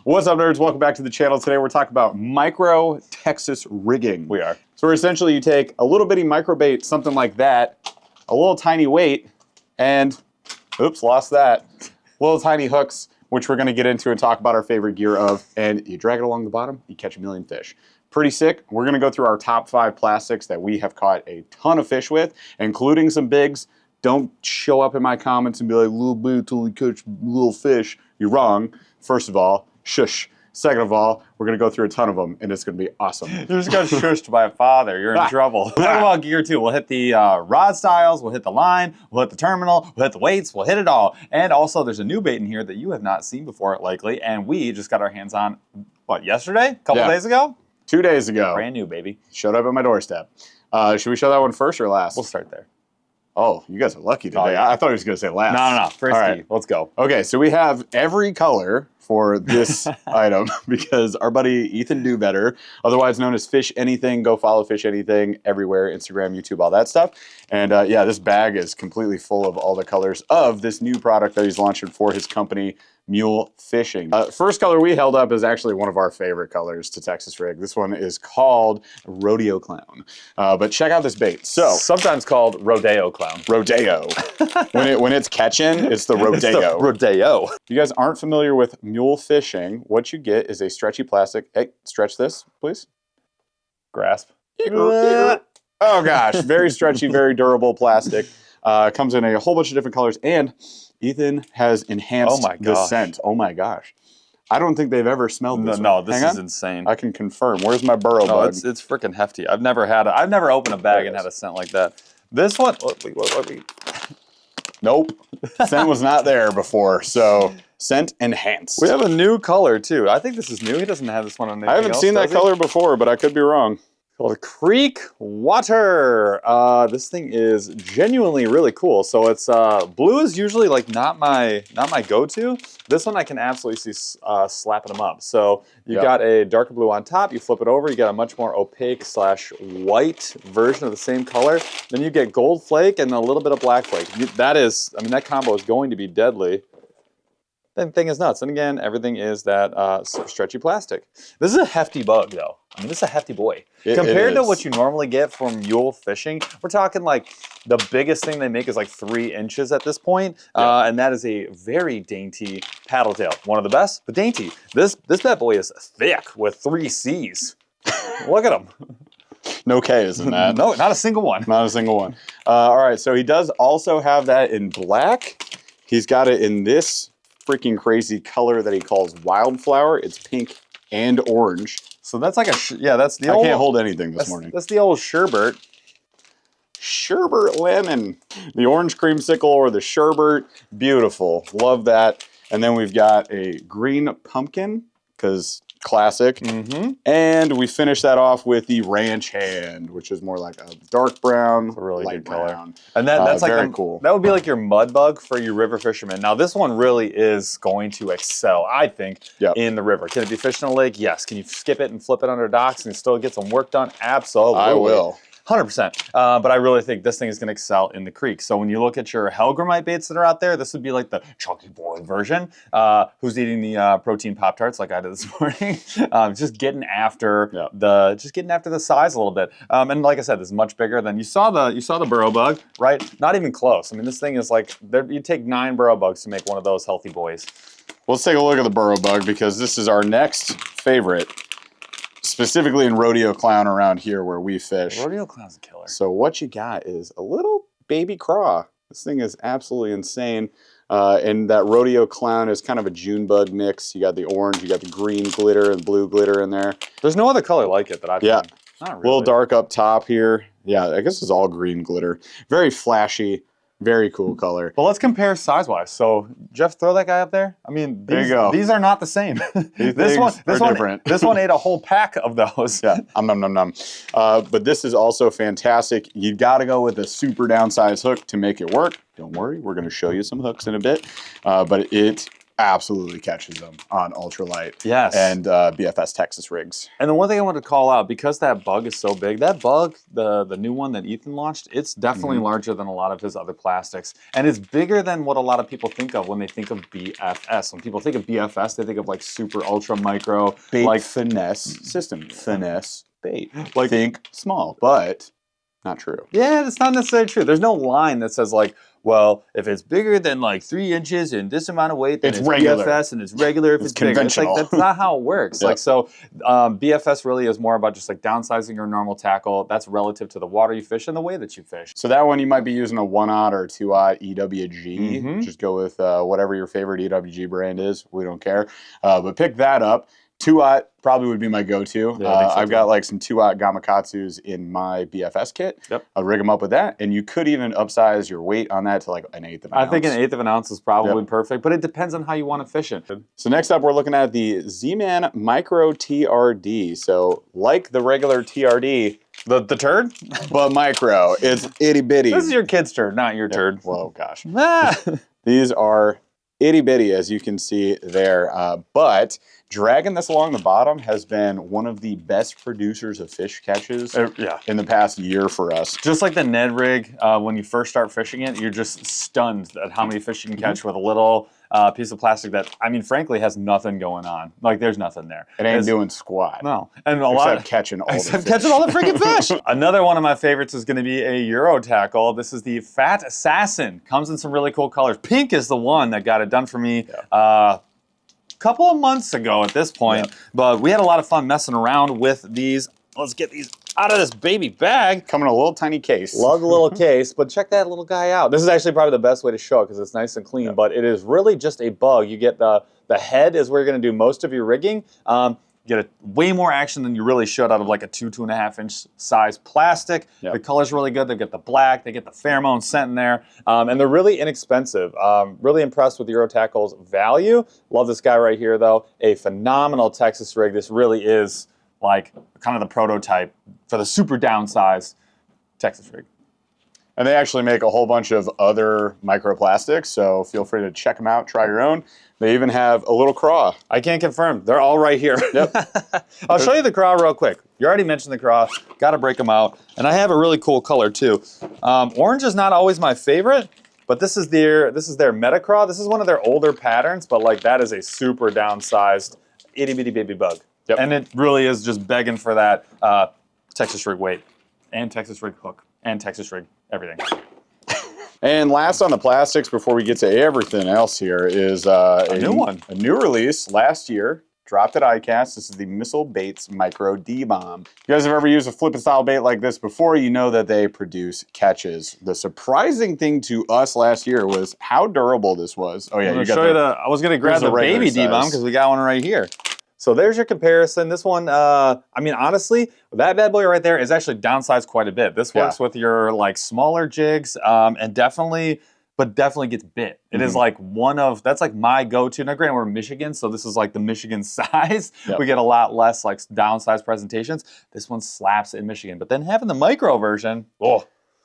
What's up, nerds? Welcome back to the channel. Today we're talking about micro Texas rigging. We are. So essentially you take a little bitty micro bait, something like that, a little tiny weight, and, oops, lost that, little tiny hooks, which we're going to get into and talk about our favorite gear of, and you drag it along the bottom, you catch a million fish. Pretty sick. We're going to go through our top 5 plastics that we have caught a ton of fish with, including some bigs. Don't show up in my comments and be like, little bait till we catch little fish. You're wrong. First of all, shush. Second of all, we're going to go through a ton of them, and it's going to be awesome. You just got shushed by a father. You're in trouble. We'll talk about gear, too. We'll hit the rod styles. We'll hit the line. We'll hit the terminal. We'll hit the weights. We'll hit it all. And also, there's a new bait in here that you have not seen before, likely, and we just got our hands on, what, yesterday? A couple days ago? 2 days ago. Brand new, baby. Showed up at my doorstep. Should we show that one first or last? We'll start there. Oh, you guys are lucky today. Oh, yeah. I thought he was going to say last. No. First, right. Let's go. Okay, so we have every color for this item because our buddy Ethan Do Better, otherwise known as Fish Anything, go follow Fish Anything everywhere, Instagram, YouTube, all that stuff. And yeah, this bag is completely full of all the colors of this new product that he's launching for his company, Mule Fishing. First color we held up is actually one of our favorite colors to Texas rig. This one is called Rodeo Clown. But check out this bait. So sometimes called Rodeo Clown. Rodeo. when it's catching, it's the Rodeo. It's the Rodeo. If you guys aren't familiar with mule fishing, what you get is a stretchy plastic. Hey, stretch this, please. Grasp. Oh gosh, very stretchy, very durable plastic. Comes in a whole bunch of different colors, and Ethan has enhanced the scent. Oh my gosh. I don't think they've ever smelled this. No, this is insane. I can confirm. Where's my burrow bug? It's freaking hefty. I've never opened a bag and had a scent like that. This one, Nope. Scent was not there before, so scent enhanced. We have a new color too. I think this is new. He doesn't have this one on anything I haven't seen that color before, but I could be wrong. Called Creek Water. This thing is genuinely really cool. So it's blue is usually like not my go-to. This one I can absolutely see slapping them up. So you got a darker blue on top. You flip it over. You got a much more opaque / white version of the same color. Then you get gold flake and a little bit of black flake. That combo is going to be deadly. That thing is nuts. And again, everything is that stretchy plastic. This is a hefty bug, though. I mean, this is a hefty boy. Compared to what you normally get from mule fishing, we're talking like the biggest thing they make is like 3 inches at this point. And that is a very dainty paddle tail. One of the best, but dainty. This bad boy is thick with 3 C's. Look at him. No K's in that. No, not a single one. Not a single one. All right, so he does also have that in black. He's got it in this freaking crazy color that he calls Wildflower. It's pink and orange. So that's like that's the old... I can't hold anything this morning. That's the old sherbet. Sherbet lemon. The orange creamsicle or the sherbet. Beautiful. Love that. And then we've got a green pumpkin, because classic. And we finish that off with the ranch hand, which is more like a dark brown, it's a really light good color. brown. And that's like very cool. That would be like your mud bug for your river fishermen. Now this one really is going to excel, I think, in the river. Can it be fished in a lake? Yes. Can you skip it and flip it under docks and still get some work done? Absolutely. I will. 100%. But I really think this thing is going to excel in the creek. So when you look at your Hellgrammite baits that are out there, this would be like the chunky boy version. Who's eating the protein Pop-Tarts like I did this morning? Just getting after the size a little bit. And like I said, this is much bigger than you saw the burrow bug, right? Not even close. I mean, this thing is like you take 9 burrow bugs to make one of those healthy boys. Let's take a look at the burrow bug because this is our next favorite. Specifically in Rodeo Clown around here where we fish. Rodeo Clown's a killer. So what you got is a little baby craw. This thing is absolutely insane. And that Rodeo Clown is kind of a June bug mix. You got the orange, you got the green glitter and blue glitter in there. There's no other color like it that I've seen. Not really. A little dark up top here. Yeah, I guess it's all green glitter. Very flashy. Very cool color. Well, let's compare size-wise. So, Jeff, throw that guy up there. I mean, these are not the same. This one ate a whole pack of those. Yeah, but this is also fantastic. You got to go with a super downsized hook to make it work. Don't worry, we're going to show you some hooks in a bit. But it absolutely catches them on ultralight Yes. and BFS Texas rigs. And the one thing I want to call out, because that bug is so big, that bug, the new one that Ethan launched, it's definitely larger than a lot of his other plastics. And it's bigger than what a lot of people think of when they think of BFS. When people think of BFS, they think of like super ultra micro. Bait like Finesse System. Finesse bait. Like, think small, but not true. Yeah, that's not necessarily true. There's no line that says like, well, if it's bigger than like 3 inches and this amount of weight, then it's regular. BFS, and it's regular if it's bigger. conventional. It's like, that's not how it works. Yep. Like, so BFS really is more about just like downsizing your normal tackle. That's relative to the water you fish and the way that you fish. So that one you might be using a 1/0 or 2/0 EWG. Just go with whatever your favorite EWG brand is. We don't care. But pick that up. 2/0 probably would be my go-to. Yeah, I think so I've too. got like some 2/0 Gamakatsus in my BFS kit. Yep. I'll rig them up with that, and you could even upsize your weight on that to like an 1/8 of an ounce. I think 1/8 of an ounce is probably perfect, but it depends on how you want to fish it. So next up, we're looking at the Z-Man Micro TRD. So like the regular TRD, The turd? but micro. It's itty bitty. This is your kid's turd, not your turd. Whoa, gosh. Ah. These are itty bitty, as you can see there. But dragging this along the bottom has been one of the best producers of fish catches Yeah. in the past year for us. Just like the Ned rig, when you first start fishing it, you're just stunned at how many fish you can catch with a little piece of plastic that, I mean, frankly, has nothing going on. Like, there's nothing there. It ain't doing squat. No. And a lot Except catching all the fish. catching all the freaking fish. Another one of my favorites is going to be a Euro tackle. This is the Fat Assassin. Comes in some really cool colors. Pink is the one that got it done for me. Couple of months ago at this point, but we had a lot of fun messing around with these. Let's get these out of this baby bag. Coming in a little tiny case. Love the little case, but check that little guy out. This is actually probably the best way to show it because it's nice and clean, but it is really just a bug. You get the head is where you're going to do most of your rigging. You get way more action than you really should out of like a 2.5 inch size plastic. The color's really good. They get the black, they get the pheromone scent in there, and they're really inexpensive. Really impressed with Euro Tackle's value. Love this guy right here though. A phenomenal Texas rig. This really is like kind of the prototype for the super downsized Texas rig. And they actually make a whole bunch of other microplastics, so feel free to check them out, try your own. They even have a little craw. I can confirm. They're all right here. Yep. I'll show you the craw real quick. You already mentioned the craw. Got to break them out. And I have a really cool color too. Orange is not always my favorite, but this is their Meta Craw. This is one of their older patterns, but like that is a super downsized itty bitty baby bug. Yep. And it really is just begging for that Texas rig weight and Texas rig hook and Texas rig everything. And last on the plastics, before we get to everything else here, is a new one. A new release last year. Dropped at ICAST. This is the Missile Baits Micro D-Bomb. If you guys have ever used a flippin' style bait like this before, you know that they produce catches. The surprising thing to us last year was how durable this was. Oh yeah, I was going to grab the baby D-Bomb because we got one right here. So there's your comparison. This one, I mean, honestly, that bad boy right there is actually downsized quite a bit. This works with your like smaller jigs, and definitely gets bit. It is like that's like my go-to. Now granted, we're in Michigan, so this is like the Michigan size. We get a lot less like downsized presentations. This one slaps in Michigan, but then having the micro version,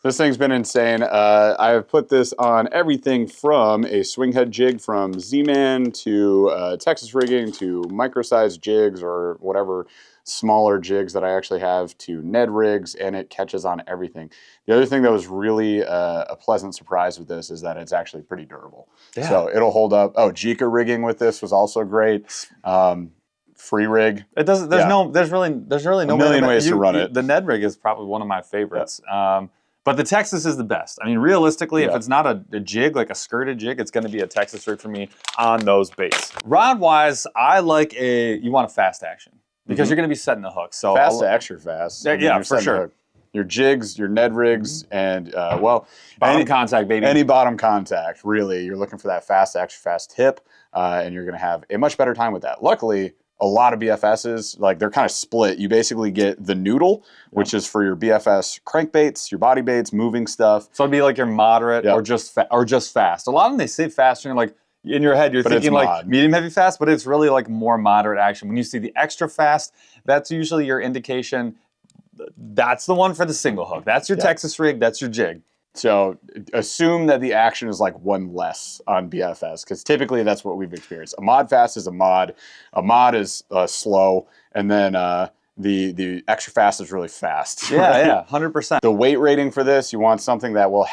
this thing's been insane. I've put this on everything from a swing head jig from Z-Man to Texas rigging to micro-sized jigs or whatever smaller jigs that I actually have to Ned rigs, and it catches on everything. The other thing that was really a pleasant surprise with this is that it's actually pretty durable. So it'll hold up. Oh, Jika rigging with this was also great. Free rig. It doesn't. There's really no million ways to run it. The Ned rig is probably one of my favorites. But the Texas is the best. I mean, realistically, if it's not a jig, like a skirted jig, it's going to be a Texas rig for me on those baits. Rod-wise, I like you want a fast action because you're going to be setting the hook. So fast to extra fast. Yeah, for sure. Your jigs, your Ned rigs, and bottom contact, baby. Any bottom contact, really. You're looking for that fast, extra fast tip, and you're going to have a much better time with that. Luckily, a lot of BFSs, like they're kind of split. You basically get the noodle, which is for your BFS crankbaits, your body baits, moving stuff. So it'd be like your moderate or just fast. A lot of them, they say fast, and you're like, in your head, you're thinking like medium heavy fast, but it's really like more moderate action. When you see the extra fast, that's usually your indication. That's the one for the single hook. That's your Texas rig. That's your jig. So assume that the action is like one less on BFS, because typically that's what we've experienced. A mod fast is a mod is slow, and then the extra fast is really fast. Yeah, yeah, 100%. The weight rating for this, you want something that will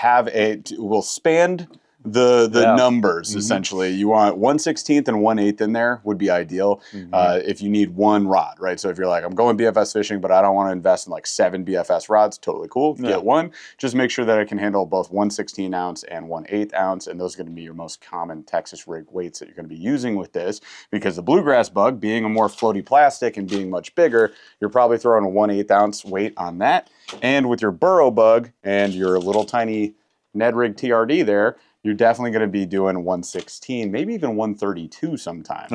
will span the numbers, essentially. You want 1/16 and 1/8 in there would be ideal if you need one rod, right? So if you're like, I'm going BFS fishing, but I don't want to invest in like 7 BFS rods, totally cool. Get one. Just make sure that it can handle both 1/16 ounce and 1/8 ounce, and those are going to be your most common Texas rig weights that you're going to be using with this, because the bluegrass bug, being a more floaty plastic and being much bigger, you're probably throwing a 1/8 ounce weight on that. And with your burrow bug and your little tiny Ned Rig TRD there, you're definitely going to be doing 1/16, maybe even 1/32 sometimes.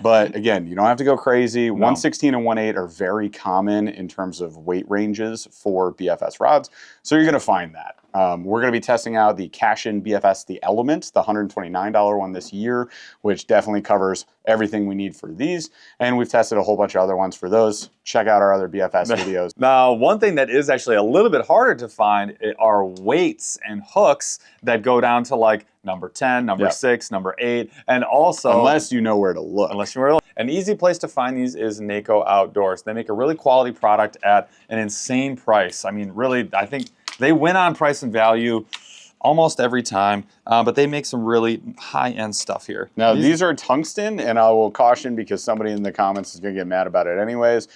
But again, you don't have to go crazy. No. 1/16 and 1/8 are very common in terms of weight ranges for BFS rods. So you're going to find that. We're going to be testing out the Cash-In BFS, the Element, the $129 one this year, which definitely covers everything we need for these. And we've tested a whole bunch of other ones for those. Check out our other BFS videos. Now, one thing that is actually a little bit harder to find are weights and hooks that go down to like number 10, number 6, number 8, and also... Unless you know where to look. Unless you know where to look. An easy place to find these is NACO Outdoors. They make a really quality product at an insane price. I mean, really, I think they win on price and value almost every time, but they make some really high-end stuff here. Now, these are tungsten, and I will caution, because somebody in the comments is going to get mad about it anyways,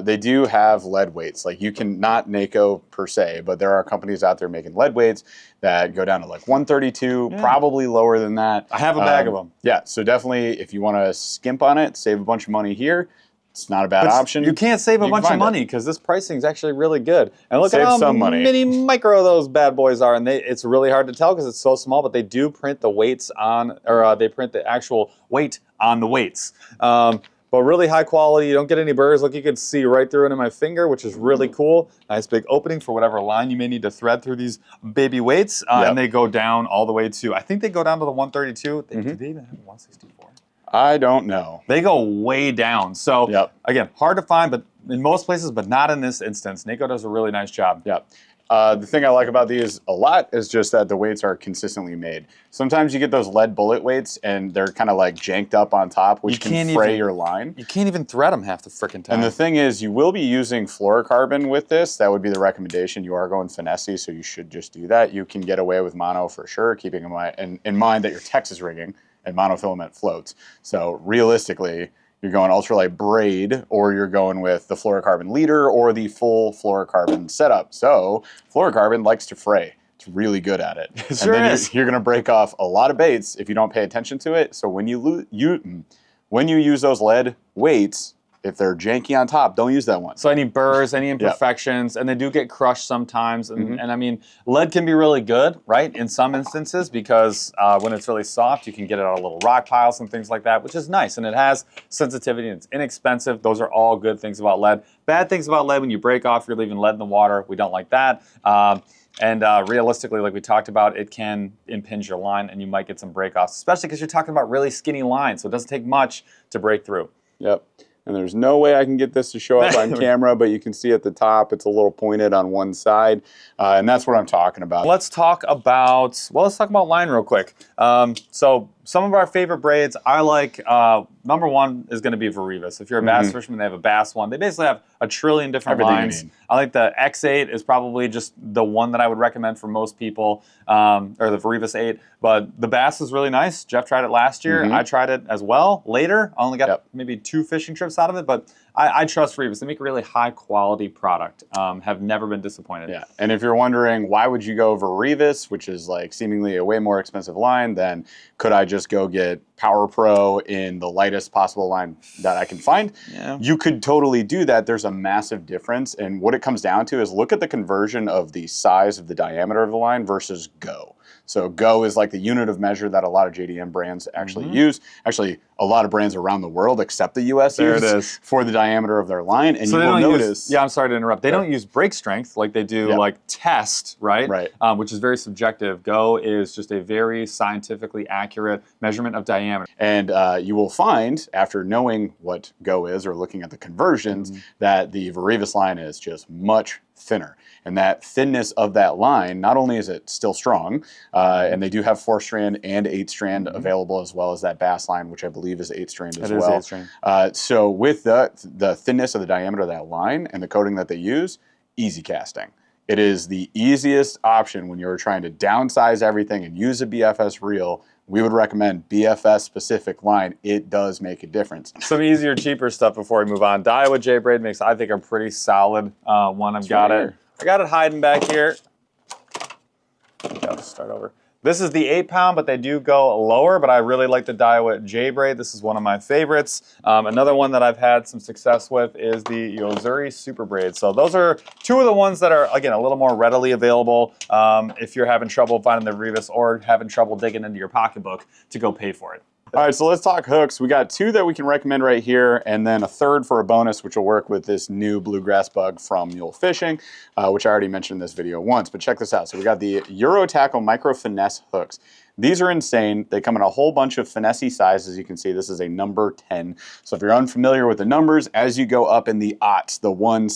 they do have lead weights. Like, you can, not NACO per se, but there are companies out there making lead weights that go down to like 132, probably lower than that. I have a bag of them. Yeah, so definitely, if you want to skimp on it, save a bunch of money here, it's not a bad option. You can't save a bunch of money because this pricing is actually really good. And look at how mini micro those bad boys are. And it's really hard to tell because it's so small, but they do print the weights on, or they print the actual weight on the weights. But really high quality. You don't get any burrs. Look, you can see right through it in my finger, which is really cool. Nice big opening for whatever line you may need to thread through these baby weights. And they go down all the way to, I think they go down to the 132. Do they even have 164? I don't know. They go way down. So again, hard to find, but in most places, but not in this instance. NACO does a really nice job. The thing I like about these a lot is just that the weights are consistently made. Sometimes you get those lead bullet weights and they're kind of like janked up on top, which can fray your line. You can't even thread them half the frickin' time. And the thing is, you will be using fluorocarbon with this. That would be the recommendation. You are going finesse, so you should just do that. You can get away with mono for sure, keeping in mind that you're Texas rigging and monofilament floats. So realistically, you're going ultralight braid, or you're going with the fluorocarbon leader or the full fluorocarbon setup. So fluorocarbon likes to fray. It's really good at it. It sure is. You're going to break off a lot of baits if you don't pay attention to it. So when you use those lead weights, if they're janky on top, don't use that one. So any burrs, any imperfections, and they do get crushed sometimes. And, and I mean, lead can be really good, right, in some instances, because when it's really soft, you can get it on little rock piles and things like that, which is nice. And it has sensitivity, and it's inexpensive. Those are all good things about lead. Bad things about lead: when you break off, you're leaving lead in the water. We don't like that. And realistically, like we talked about, it can impinge your line, and you might get some break-offs, especially because you're talking about really skinny lines, so it doesn't take much to break through. And there's no way I can get this to show up on camera, but you can see at the top, it's a little pointed on one side. And that's what I'm talking about. Let's talk about line real quick. So some of our favorite braids, I like, number one is going to be Varivas. If you're a bass fisherman, they have a bass one. They basically have a trillion different lines. I like the X8 is probably just the one that I would recommend for most people, or the Varivas 8. But the bass is really nice. Jeff tried it last year. I tried it as well later. I only got maybe 2 fishing trips out of it, but I trust Varivas. They make a really high quality product. Have never been disappointed. And if you're wondering why would you go Varivas, which is like seemingly a way more expensive line, then could I just go get Power Pro in the lightest possible line that I can find? You could totally do that. There's a massive difference, and what it comes down to is look at the conversion of the size of the diameter of the line versus Go. So Go is like the unit of measure that a lot of JDM brands actually use. Actually, a lot of brands around the world, except the US, use for the diameter of their line. And so you will notice... I'm sorry to interrupt. They don't use break strength like they do like test, right? Which is very subjective. Go is just a very scientifically accurate measurement of diameter diameter. And you will find, after knowing what go is or looking at the conversions, that the Varivas line is just much thinner. And that thinness of that line, not only is it still strong, and they do have 4-strand and 8-strand available, as well as that bass line, which I believe is 8-strand as well. It is 8-strand. So with the thinness of the diameter of that line and the coating that they use, easy casting. It is the easiest option when you're trying to downsize everything and use a BFS reel. We would recommend BFS specific line. It does make a difference. Some easier, cheaper stuff before we move on. Daiwa J-braid makes, I think, a pretty solid one. I got it hiding back here. I'll just start over. This is the 8-pound, but they do go lower, but I really like the Daiwa J-braid. This is one of my favorites. Another one that I've had some success with is the Yozuri Super Braid. So those are two of the ones that are, again, a little more readily available if you're having trouble finding the Varivas or having trouble digging into your pocketbook to go pay for it. All right, so let's talk hooks. We got 2 that we can recommend right here, and then a third for a bonus, which will work with this new bluegrass bug from Mule Fishing, which I already mentioned in this video once, but check this out. So we got the Euro Tackle Micro Finesse hooks. These are insane. They come in a whole bunch of finesse sizes. You can see this is a number 10. So if you're unfamiliar with the numbers, as you go up in the aughts, the 1/0,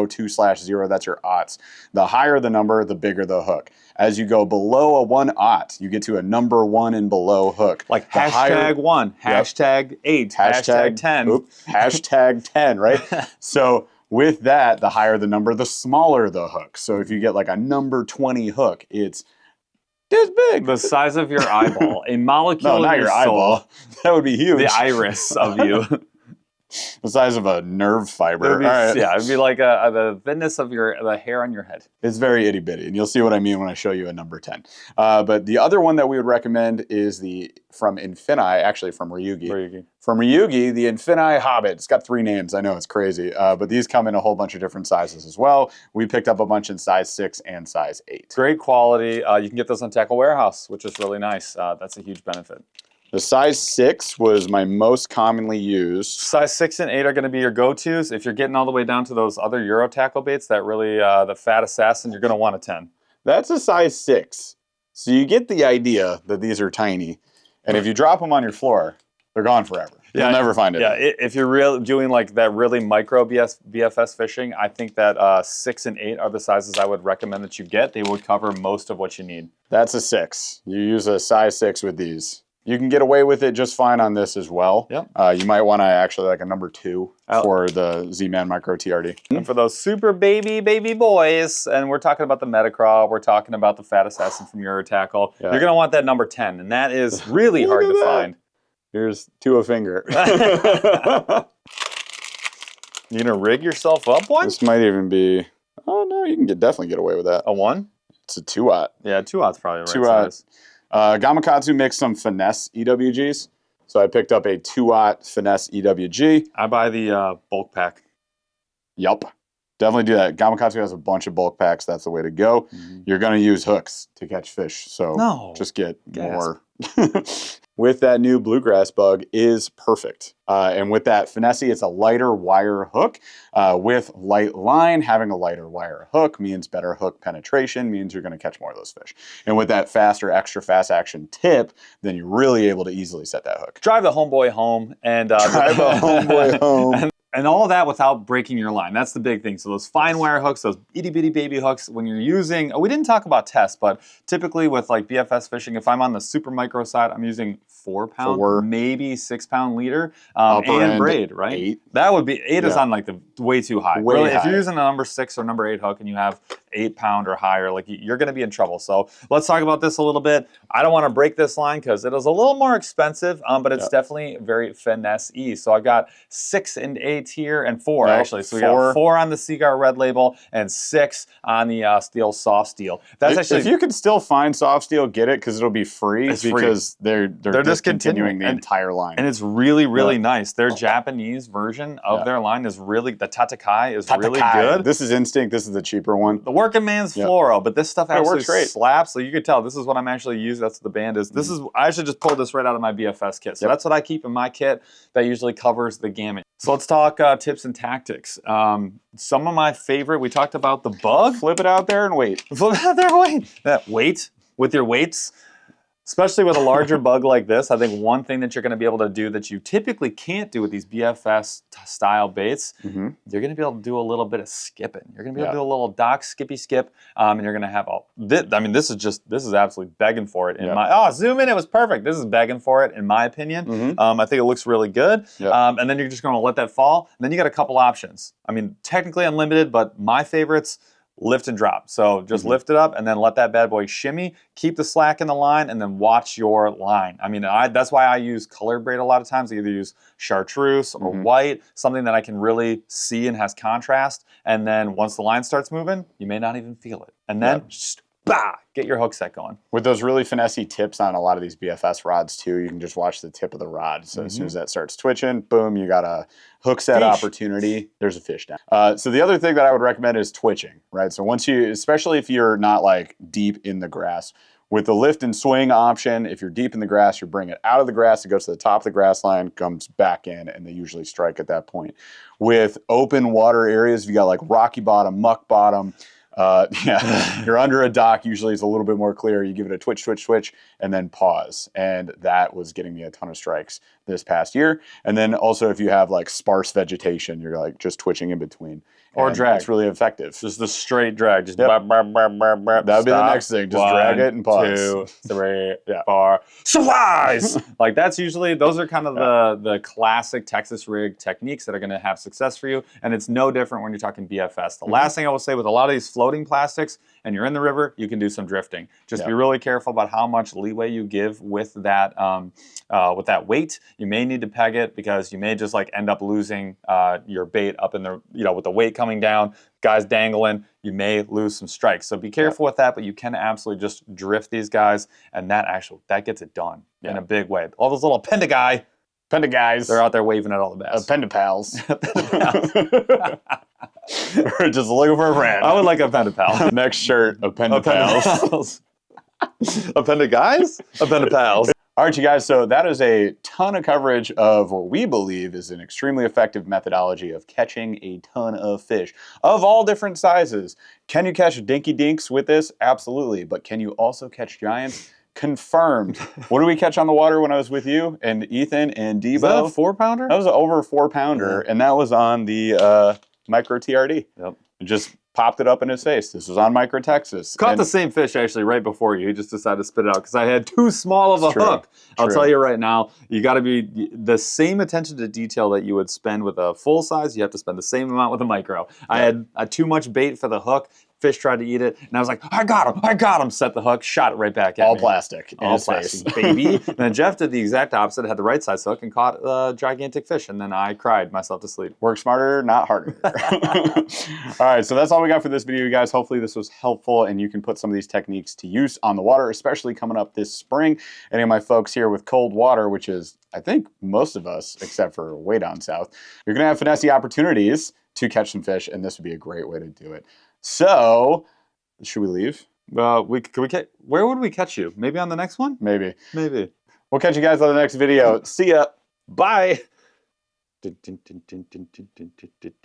2/0, that's your aughts. The higher the number, the bigger the hook. As you go below a 1/0, you get to a number 1 and below hook. Like hashtag 1, hashtag 8, hashtag 10. Hashtag 10, right? So with that, the higher the number, the smaller the hook. So if you get like a number 20 hook, it's this big. The size of your eyeball. A molecule not of your your eyeball. soul. That would be huge. The iris of you. The size of a nerve fiber. Yeah, it'd be like the thinness of the hair on your head. It's very itty bitty, and you'll see what I mean when I show you a number 10. But the other one that we would recommend is from Infini, actually from Ryugi. From Ryugi, the Infini Hobbit. It's got 3 names. I know it's crazy, but these come in a whole bunch of different sizes as well. We picked up a bunch in size 6 and size 8. Great quality. You can get those on Tackle Warehouse, which is really nice. That's a huge benefit. The size 6 was my most commonly used. Size 6 and 8 are going to be your go-tos. If you're getting all the way down to those other Euro tackle baits, that really, the Fat Assassin, you're going to want a 10. That's a size 6. So you get the idea that these are tiny. And if you drop them on your floor, they're gone forever. You'll never find it. Yeah, if you're doing like that really micro BFS fishing, I think that 6 and 8 are the sizes I would recommend that you get. They would cover most of what you need. That's a 6. You use a size 6 with these. You can get away with it just fine on this as well. Yep. You might want to actually like a number 2 for the Z-Man Micro TRD. And for those super baby boys, and we're talking about the Metacraw, we're talking about the Fat Assassin from Euro Tackle, you're going to want that number 10, and that is really hard to find. Here's to a finger. You gonna rig yourself up one? This might even be, oh no, you can definitely get away with that. A 1? It's a 2/0. Yeah, 2/0's probably the right 2/0. size. Gamakatsu makes some Finesse EWGs. So I picked up a 2/0 Finesse EWG. I buy the bulk pack. Yup. Definitely do that. Gamakatsu has a bunch of bulk packs. That's the way to go. You're going to use hooks to catch fish. So just get more. With that new bluegrass bug is perfect. And with that Finesse, it's a lighter wire hook with light line. Having a lighter wire hook means better hook penetration, means you're going to catch more of those fish. And with that faster, extra fast action tip, then you're really able to easily set that hook. Drive the homeboy home and drive a homeboy home. And all of that without breaking your line. That's the big thing. So those fine wire hooks, those itty bitty baby hooks, when you're using, we didn't talk about tests, but typically with like BFS fishing, if I'm on the super micro side, I'm using 4-pound, maybe 6-pound leader, and braid, right? 8. That would be, 8 is on like the way too high. Really, if you're using a number 6 or number 8 hook and you have 8-pound or higher, like you're gonna be in trouble. So let's talk about this a little bit. I don't wanna break this line because it is a little more expensive, but it's definitely very finesse-y. So I've got 6 and 8 here and 4 actually. So we got 4 on the Seaguar Red Label and 6 on the Steel Soft Steel. That's actually, if you can still find soft steel, get it because it'll be free because they're discontinuing the entire line. And it's really, really nice. Their Japanese version of their line is really, the Tatakai is really good. This is Instinct. This is the cheaper one. The working man's fluoro, but this stuff actually slaps. So you can tell this is what I'm actually using. That's what the band is. This is, I actually just pulled this right out of my BFS kit. So that's what I keep in my kit. That usually covers the gamut. So let's talk tips and tactics. Some of my favorite, we talked about the bug. Flip it out there and wait. Flip it out there and wait. Wait with your weights. Especially with a larger bug like this, I think one thing that you're going to be able to do that you typically can't do with these BFS style baits, you're going to be able to do a little bit of skipping. You're going to be able to do a little dock skippy skip, and you're going to have all. I mean, this is absolutely begging for it. In my zoom in, it was perfect. This is begging for it, in my opinion. I think it looks really good. And then you're just going to let that fall. And then you got a couple options. I mean, technically unlimited, but my favorites. Lift and drop. So just lift it up and then let that bad boy shimmy, keep the slack in the line, and then watch your line. I mean, that's why I use colored braid a lot of times. I either use chartreuse or white, something that I can really see and has contrast. And then once the line starts moving, you may not even feel it. And then just get your hook set going. With those really finessey tips on a lot of these BFS rods too, you can just watch the tip of the rod. So as soon as that starts twitching, boom, you got a hook set opportunity. There's a fish down. So the other thing that I would recommend is twitching, right? So once you, especially if you're not like deep in the grass, with the lift and swing option, if you're deep in the grass, you bring it out of the grass, it goes to the top of the grass line, comes back in, and they usually strike at that point. With open water areas, if you got like rocky bottom, muck bottom, you're under a dock, usually it's a little bit more clear. You give it a twitch, twitch, twitch, and then pause. And that was getting me a ton of strikes this past year. And then also if you have like sparse vegetation, you're like just twitching in between. Or drag. It's really effective. Just the straight drag. Just that would be the next thing. Just drag it and pause. 2, 3, 4. Surprise! Like that's usually, those are kind of the classic Texas rig techniques that are going to have success for you. And it's no different when you're talking BFS. The last thing I will say with a lot of these floating plastics, and you're in the river, you can do some drifting. Just be really careful about how much leeway you give with that weight. You may need to peg it because you may just like end up losing your bait up in the, with the weight coming down, guys dangling, you may lose some strikes. So be careful with that, but you can absolutely just drift these guys, and that gets it done in a big way. All those little penda guys, they're out there waving at all the bass. Penda pals. We're just looking for a friend. I would like a penda pal. Next shirt, a penda pals. A penda guys? A penda pals. All right, you guys, so that is a ton of coverage of what we believe is an extremely effective methodology of catching a ton of fish of all different sizes. Can you catch dinky dinks with this? Absolutely. But can you also catch giants? Confirmed. What did we catch on the water when I was with you and Ethan and Debo? Was that a 4-pounder? That was over a 4-pounder, and that was on the Micro TRD. Just popped it up in his face. This was on Micro Texas. Caught the same fish actually right before you. He just decided to spit it out because I had too small of a hook. I'll tell you right now, you got to be the same attention to detail that you would spend with a full size. You have to spend the same amount with a micro. I had too much bait for the hook. Fish tried to eat it, and I was like, I got him, set the hook, shot it right back at me. All plastic. All plastic, baby. And then Jeff did the exact opposite, had the right size hook, and caught a gigantic fish, and then I cried myself to sleep. Work smarter, not harder. All right, so that's all we got for this video, you guys. Hopefully this was helpful, and you can put some of these techniques to use on the water, especially coming up this spring. Any of my folks here with cold water, which is, I think, most of us, except for way down south, you're going to have finesse opportunities to catch some fish, and this would be a great way to do it. So, should we leave? Where would we catch you? Maybe on the next one? Maybe. We'll catch you guys on the next video. See ya. Bye.